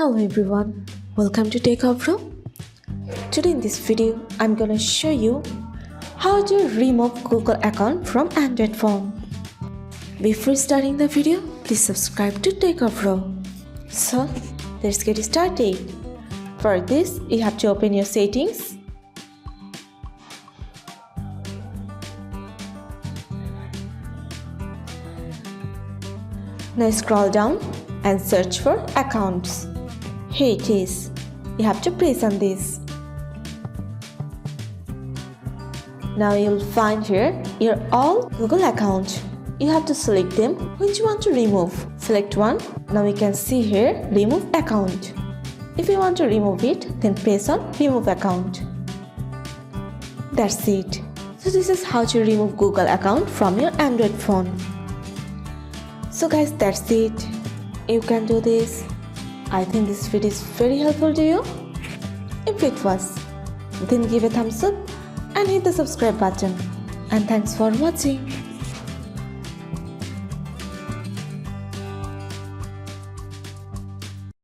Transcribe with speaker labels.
Speaker 1: Hello everyone, welcome to Techavro. Today in this video, I'm gonna show you how to remove Google account from Android phone. Before starting the video, please subscribe to Techavro. So, let's get started. For this, you have to open your settings. Now scroll down and search for accounts. Here it is. You have to press on this. Now you'll find here your all Google account. You have to select them which you want to remove. Select one. Now you can see here remove account. If you want to remove it, then press on remove account. That's it. So this is how to remove Google account from your Android phone. So guys, that's it. You can do this. I think this video is very helpful to you. If it was, then give a thumbs up and hit the subscribe button. And thanks for watching.